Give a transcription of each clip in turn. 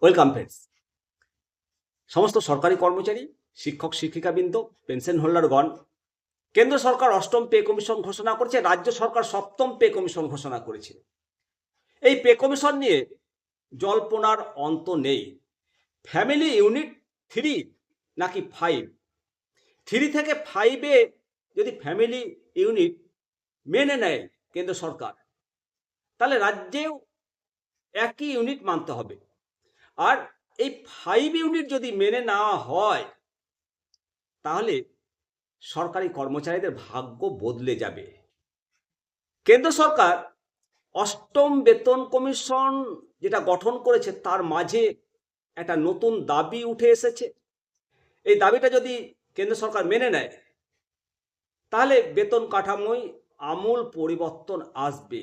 Welcome friends. সমস্ত সরকারি কর্মচারী, শিক্ষক শিক্ষিকাবৃন্দ, পেনশন হোল্ডারগণ, কেন্দ্র সরকার অষ্টম পে কমিশন ঘোষণা করেছে, রাজ্য সরকার সপ্তম পে কমিশন ঘোষণা করেছে। এই পে কমিশন নিয়ে জল্পনার অন্ত নেই। ফ্যামিলি ইউনিট 3 নাকি 5, 3 থেকে 5-এ যদি ফ্যামিলি ইউনিট মেনে নেয় কেন্দ্র সরকার, তাহলে রাজ্যেও একই ইউনিট মানতে হবে। আর এই 5 ইউনিট যদি মেনে নেওয়া হয়, তাহলে সরকারি কর্মচারীদের ভাগ্য বদলে যাবে। কেন্দ্র সরকার অষ্টম বেতন কমিশন যেটা গঠন করেছে, তার মাঝে একটা নতুন দাবি উঠে এসেছে। এই দাবিটা যদি কেন্দ্র সরকার মেনে নেয়, তাহলে বেতন কাঠামোয় আমূল পরিবর্তন আসবে।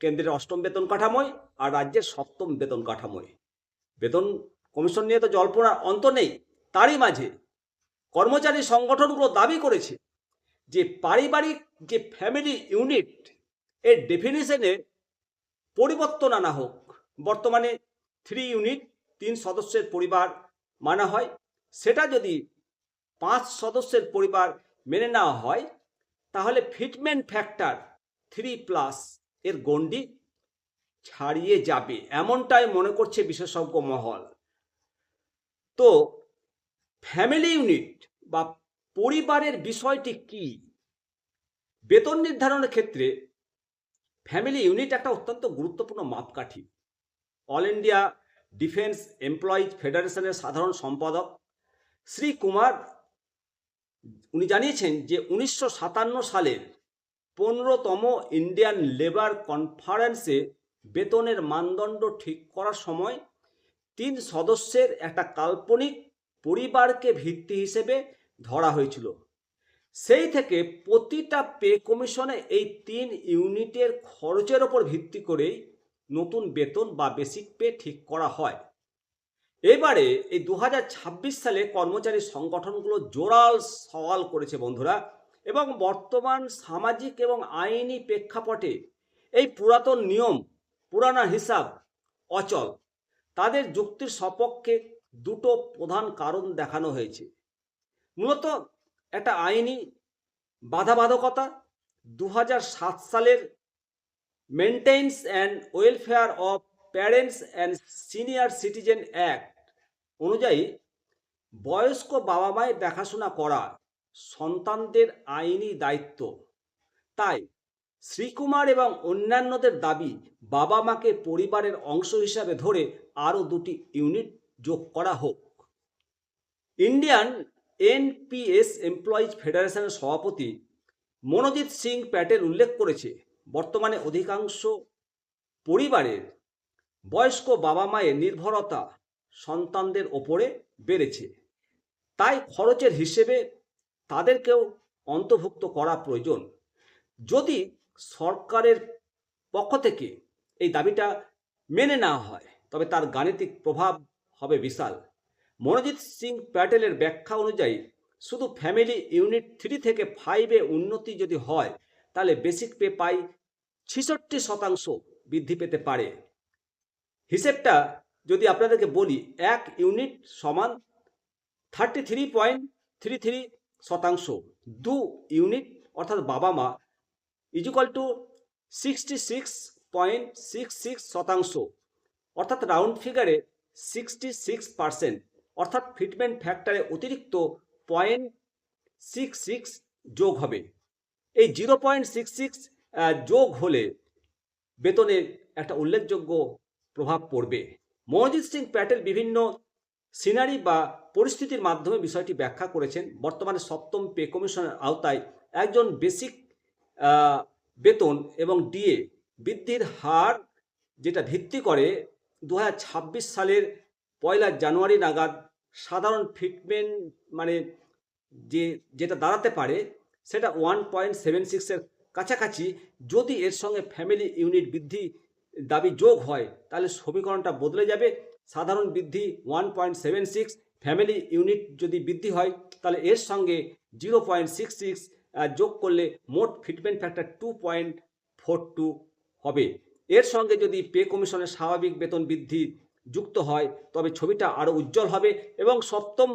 কেন্দ্রের অষ্টম বেতন কাঠামোয় আর রাজ্যের সপ্তম বেতন কাঠামোয়। বেতন কমিশন নিয়ে তো জল্পনার অন্ত নেই। তারই মাঝে কর্মচারী সংগঠনগুলো দাবি করেছে যে পারিবারিক যে ফ্যামিলি ইউনিট, এর ডেফিনিশনে পরিবর্তন আনা হোক। বর্তমানে 3 ইউনিট, 3 সদস্যের পরিবার মানা হয়, সেটা যদি 5 সদস্যের পরিবার মেনে নেওয়া হয়, তাহলে ফিটমেন্ট ফ্যাক্টর 3+ এর গণ্ডি ছাড়িয়ে যাবে, এমনটাই মনে করছে বিশেষজ্ঞ মহল। তো ফ্যামিলি ইউনিট বা পরিবারের বিষয়টি কি? বেতন নির্ধারণের ক্ষেত্রে ফ্যামিলি ইউনিট একটা অত্যন্ত গুরুত্বপূর্ণ মাপকাঠি। অল ইন্ডিয়া ডিফেন্স এমপ্লয়িজ ফেডারেশনের সাধারণ সম্পাদক শ্রী কুমার উনি জানিয়েছেন যে 1957 সালের 15তম ইন্ডিয়ান লেবার কনফারেন্সে বেতনের মানদণ্ড ঠিক করার সময় 3 সদস্যের একটা কাল্পনিক পরিবারকে ভিত্তি হিসেবে ধরা হয়েছিল। সেই থেকে প্রতিটা পে কমিশনে এই 3 ইউনিটের খরচের ওপর ভিত্তি করেই নতুন বেতন বা বেসিক পে ঠিক করা হয়। এবারে এই 2026 সালে কর্মচারী সংগঠনগুলো জোরাল সওয়াল করেছে বন্ধুরা, এবং বর্তমান সামাজিক এবং আইনি প্রেক্ষাপটে এই পুরাতন নিয়ম, পুরানা হিসাব অচল। তাদের যুক্তির সপক্ষে দুটো প্রধান কারণ দেখানো হয়েছে। মূলত একটা আইনি বাধাবাধকতা। 2007 সালের maintenance and welfare of parents and senior citizen act অনুযায়ী বয়স্ক বাবা মায়ের দেখাশোনা করা সন্তানদের আইনি দায়িত্ব। তাই শ্রীকুমার এবং অন্যান্যদের দাবি, বাবা মাকে পরিবারের অংশ হিসাবে ধরে আরও 2টি ইউনিট যোগ করা হোক। ইন্ডিয়ান এনপিএস এমপ্লয়িজ ফেডারেশনের সভাপতি মনোজিৎ সিং প্যাটেল উল্লেখ করেছে, বর্তমানে অধিকাংশ পরিবারের বয়স্ক বাবা মায়ের নির্ভরতা সন্তানদের ওপরে বেড়েছে। তাই খরচের হিসেবে তাদেরকেও অন্তর্ভুক্ত করা প্রয়োজন। যদি সরকারের পক্ষ থেকে এই দাবিটা মেনে নেওয়া হয়, তবে তার গাণিতিক প্রভাব হবে বিশাল। মনোজিৎ সিং প্যাটেলের ব্যাখ্যা অনুযায়ী শুধু ফ্যামিলি ইউনিট 3 থেকে 5-এ উন্নতি যদি হয়, তাহলে বেসিক পে পাই 66% বৃদ্ধি পেতে পারে। হিসেবটা যদি আপনাদেরকে বলি, 1 ইউনিট সমান 33.33%, 2 ইউনিট অর্থাৎ বাবা মা ইকুয়াল টু 66.66%, অর্থাৎ রাউন্ড ফিগারে 66%, অর্থাৎ ফিটমেন্ট ফ্যাক্টরে অতিরিক্ত 0.66 যোগ হবে। এই 0.66 যোগ হলে বেতনে একটা উল্লেখযোগ্য প্রভাব পড়বে। মনোজিৎ সিং প্যাটেল বিভিন্ন সিনারি বা পরিস্থিতির মাধ্যমে বিষয়টি ব্যাখ্যা করেছেন। বর্তমানে সপ্তম পে কমিশনের আওতায় একজন বেসিক বেতন এবং ডিএ বৃদ্ধির হার যেটা ভিত্তি করে 2026 সালের 1 জানুয়ারি নাগাদ সাধারণ ফিটমেন্ট মানে যেটা দাঁড়াতে পারে, সেটা 1.76-এর কাছাকাছি। যদি এর সঙ্গে ফ্যামিলি ইউনিট বৃদ্ধি দাবি যোগ হয়, তাহলে সমীকরণটা বদলে যাবে। সাধারণ বৃদ্ধি 1.76, ফ্যামিলি ইউনিট যদি বৃদ্ধি হয়, তাহলে এর সঙ্গে 0.66 যোগ করলে মোট ফিটমেন্ট ফ্যাক্টর 2.42 হবে। এর সঙ্গে যদি পে কমিশনের স্বাভাবিক বেতন বৃদ্ধি যুক্ত হয় তবে ছবিটা আরও উজ্জ্বল হবে। এবং সপ্তম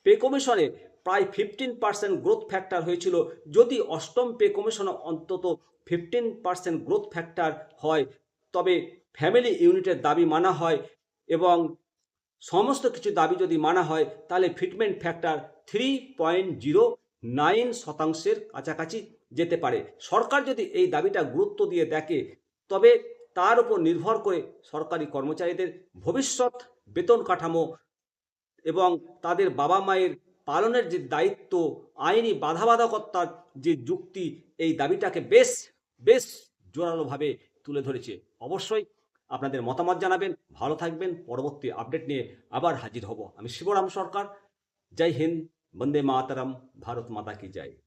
পে কমিশনে প্রায় 15% গ্রোথ ফ্যাক্টর হয়েছিল। যদি অষ্টম পে কমিশনে অন্তত 15% গ্রোথ ফ্যাক্টর হয়, তবে ফ্যামিলি ইউনিটের দাবি মানা হয় এবং সমস্ত কিছু দাবি যদি মানা হয়, তাহলে ফিটমেন্ট ফ্যাক্টর 3.09% কাছাকাছি যেতে পারে। সরকার যদি এই দাবিটা গুরুত্ব দিয়ে দেখে, তবে তার উপর নির্ভর করে সরকারি কর্মচারীদের ভবিষ্যৎ বেতন কাঠামো এবং তাদের বাবা মায়ের পালনের যে দায়িত্ব, আইনি বাধাবাধকতার যে যুক্তি, এই দাবিটাকে বেশ বেশ জোরালোভাবে তুলে ধরেছে। অবশ্যই আপনাদের মতামত জানাবেন। ভালো থাকবেন। পরবর্তী আপডেট নিয়ে আবার হাজির হব। আমি শিবরাম সরকার। জয় হিন্দ, বন্দে মাতরম, ভারত মাতা কি জয়।